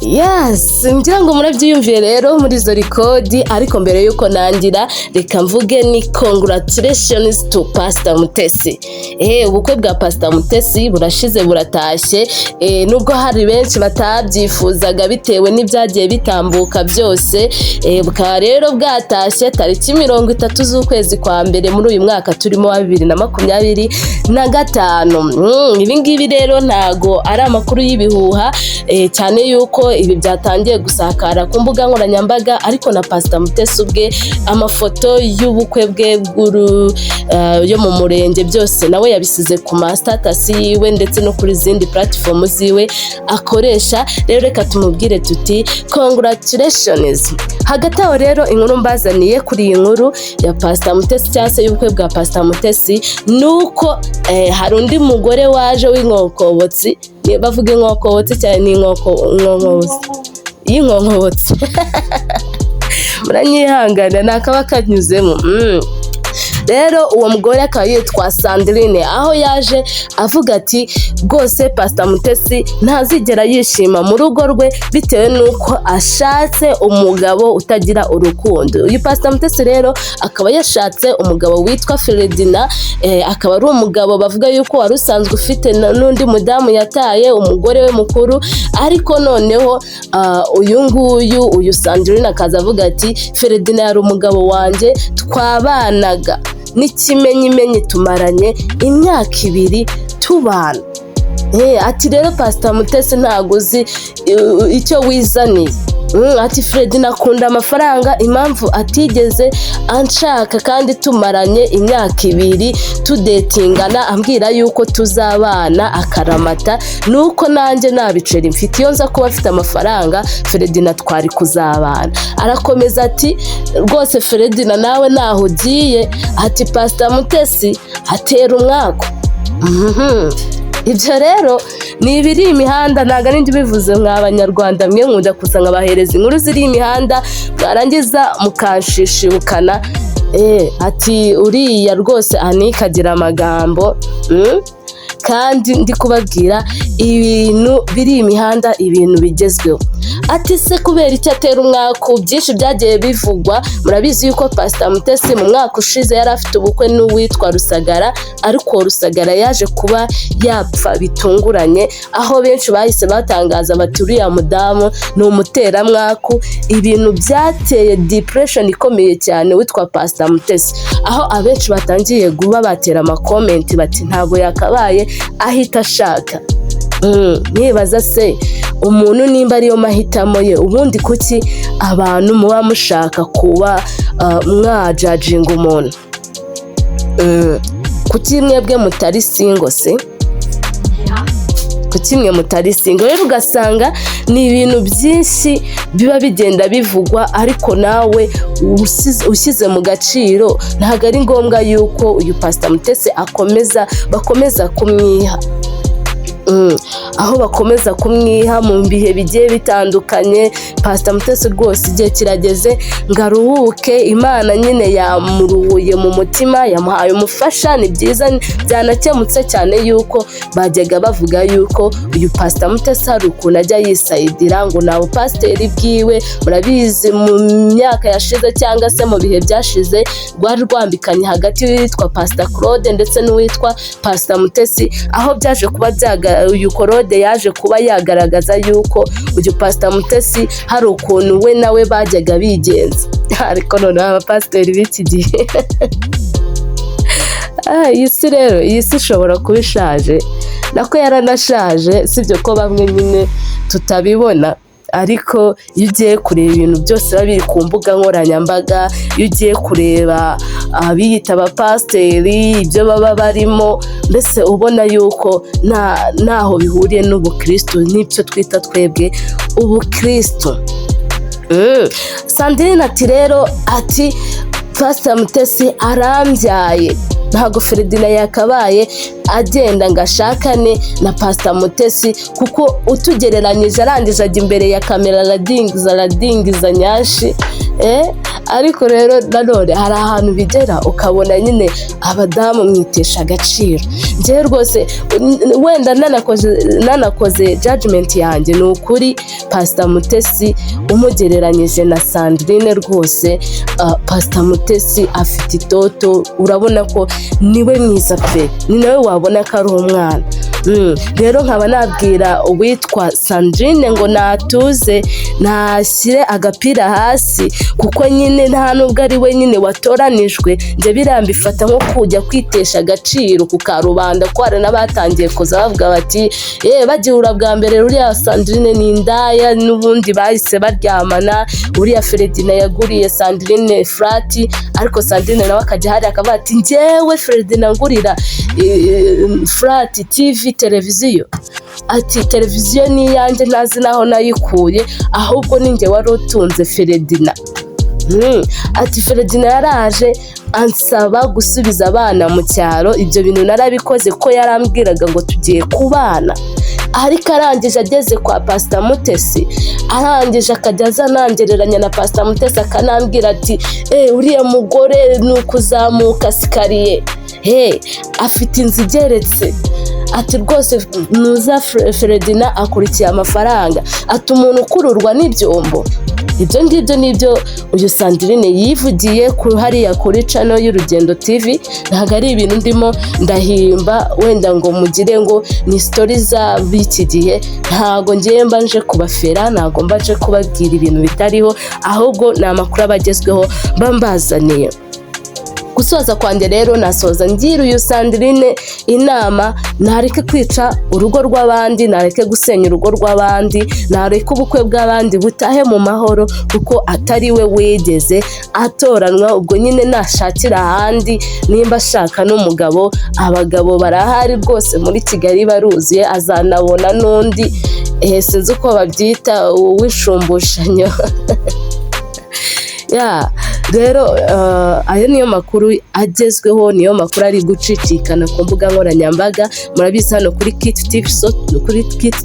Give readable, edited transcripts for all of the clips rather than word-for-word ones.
Yes, ngira ngo murabyiyumviye rero muri izo rekodi, ariko mbere yuko nangira reka mvuge ni congratulations to Pastor Mutesi. Ubukwe bwa Pastor Mutesi burashize buratashye, nubwo hari benshi batabyifuzaga bitewe n'ibyagiye bitambuka byose, bukaba rero bwatashye tariki 30 z'ukwezi kwa mbere muri uyu mwaka turimo wa 2025. Ibi ngibi rero ntago ari amakuru y'ibihuha, cyane yuko ibi byatangiye gusakara ku mbuga nkoranyambaga, ariko na Pastor Mutesi ubwe amafoto y'ubukwe bwe yo mu murenge byose nawe yabisize ku ma status yiwe ndetse no kuri zindi platform ziwe akoresha. Rero reka tumubwire tuti congratulations. Hagati aho rero inkuru mbazaniye kuri iyi nkuru ya Pastor Mutesi cyangwa se y'ubukwe bwa Pastor Mutesi nuko hari undi mugore waje w'inkokobotsi, bavuga inkokobotsi cyane ni inkokobotsi muranyihangana nakaba kanyuzemo. Rero uwo mugore akaba yitwa Sandrine, aho yaje avuga ati rwose Pastor Mutesi ntazigera yishima mu rugo rwe bitewe nuko ashatse umugabo utagira urukundo. Uyu Pastor Mutesi rero akaba yashatse umugabo witwa Ferdinand, akaba ari umugabo bavuga yuko wari usanzwe ufite n'undi mudamu yataye umugore we mukuru, ariko noneho uyu Sandrine akaza avuga ati Ferdinand yari umugabo wanjye twabanaga n'ikimenyimenyi tumaranye imyaka 2 tubana. Ati rero Pastor Mutesi ntago uzi icyo wizaniye. Ati Ferdinand akunda amafaranga, impamvu atigeze anshaka kandi tumaranye imyaka 2 tudetingana ambwira yuko tuzabana akaramata, nuko nanjye nabiceri mfite, iyo nza kuba afite amafaranga Ferdinand twari kuzabana. Arakomeza ati rwose Ferdinand nawe naho ugiye, ati Pastor Mutesi atera umwaku. Ibyo rero ni ibiri imihanda, ntago ari bivuze mw'abanyarwanda mwe nkunda kusanga bahereza inkuru ziri imihanda mwarangiza mukanshishibukana. Ati uriya rwose anikagira amagambo, kandi ndi kubabwira ibintu biri imihanda, ibintu bigezweho. Ati se kubera icyo atera umwaku, byinshi byagiye bivugwa. Murabizi yuko Pastor Mutesi mu mwaka ushize yari afite ubukwe n'uwitwa Rusagara, ariko Rusagara yaje kuba yapfa bitunguranye, aho benshi bahise batangaza bati uriya mudamu ni umuteramwaku. Ibintu byateye depression ikomeye cyane witwa Pastor Mutesi, aho abenshi batangiye guba batera amakomenti bati ntago yakabaye ahita ashaka. Nibaza se umuntu nimba ariyo mahitamo ye, ubundi kuki abantu muba mushaka kuba mwajajinga umuntu? Kuki mwebwe mutari single se? Kuki mwe mutari single? Rero ugasanga ni ibintu byinshi biba bigenda bivugwa, ariko nawe ushyize mu gaciro ntago ari ngombwa yuko uyu Pastor Mutesi bakomeza kumwiha. Aho bakomeza kumwiha mu bihe bigiye bitandukanye. Pastor Mutesi rwose igihe kirageze ngaruhuke, Imana nyine yamuruhuye mu mutima, yamuhaye umufasha, ni byiza byanakemutse cyane yuko bajyaga bavuga yuko uyu Pastor Mutesi hari ukuntu ajya yisayidira ngo nabo pasiteri bwiwe. Murabizi mu myaka yashize cyangwa se mu bihe byashize rwari rwambikanye hagati y'uwitwa Pastor Claude ndetse n'uwitwa Pastor Mutesi, aho byaje kuba uyu Claude yaje kuba yagaragaza yuko uyu Pastor Mutesi hari ukuntu we nawe bajyaga bigenza. Ariko none abapasiteri b'iki gihe isi rero, iyi si ishobora kuba ishaje, nako yaranashaje, sibyo ko bamwe nyine tutabibona. Ariko iyo ugiye kureba ibintu byose biba biri ku mbuga nkoranyambaga, iyo ugiye kureba abiyita abapasiteri ibyo baba barimo, mbese ubona yuko ntaho bihuriye n'ubukristo, n'ibyo twita twebwe ubukristo. Sandrine ati rero ati Pastor Mutesi arambyaye, ntago Ferdinand yakabaye agenda ngo ashakane na Pastor Mutesi, kuko utugereranyije arangije ajya imbere ya kamera aradingiza nyashi. ariko rero nanone hari ahantu bigera ukabona nyine abadamu mwitesha agaciro. Njyewe rwose wenda nanakoze judgment yanjye, ni ukuri Pastor Mutesi umugereranyije na Sandrine rwose, Pastor Mutesi afite itoto, urabona ko niwe mwiza pe, ni nawe wabona ko ari umwana. Rero nkaba nabwira uwitwa Sandrine ngo natuze, nashyire agapira hasi, kuko nyine nta nubwo ari we nyine watoranijwe. Njye birambifata nko kujya kwitesha agaciro ku karubanda, ko hari n'abatangiye kuza bavuga bati bagihura bwa mbere uriya Sandrine ni indaya, n'ubundi bahise baryamana, uriya Ferdina yaguriye Sandrine frati, ariko Sandrine nawe akajya hari akavuga ati njyewe Ferdina ngurira frati TV televiziyo, ati televiziyo ni iyanjye ntazi naho nayikuye, ahubwo ninjye wari utunze Ferdina. Ati Ferdina yaraje ansaba gusubiza abana mu cyaro, ibyo bintu narabikoze ko yarambwiraga ngo tugiye kubana, ariko arangije ageze kwa Pastor Mutesi, arangije akajya azanangereranya na Pastor Mutesi, akanambwira ati uriya mugore ni ukuzamuka sikariye, afite inzu igeretse, ati rwose nuza Ferdina akurikiye amafaranga, ati umuntu ukururwa n'ibyombo. Ibyo ngibyo nibyo uyu Sandrine yivugiye hariya kuri channel y'Urugendo TV, ntabwo ari ibintu ndimo ndahimba wenda ngo mugire ngo ni story za biki gihe. Ntabwo ngiye mbanje kubafera, ntabwo mbaje kubabwira ibintu bitariho, ahubwo ni amakuru abagezweho bambazaniye. Gusoza kwanjye rero nasoza ngira uyu Sandrine inama, nareke kwica urugo rw'abandi, nareke gusenya urugo rw'abandi, nareke ubukwe bw'abandi butahe mu mahoro, kuko atari we wigeze atoranwa. Ubwo nyine nashakira ahandi, nimba ashaka n'umugabo, abagabo barahari rwose muri Kigali baruzuye, azanabona n'undi sinzi uko babyita uwishumbushanyo. Rero ayo niyo makuru agezweho, niyo makuru ari gucicikana ku mbuga nkoranyambaga. Murabizi hano kuri KITU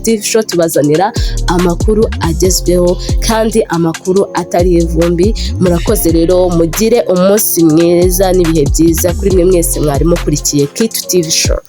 TV show tubazanira amakuru agezweho kandi amakuru atari ivumbi. Murakoze rero, mugire umunsi mwiza n'ibihe byiza kuri mwe mwese mwari mukurikiye KITU TV show.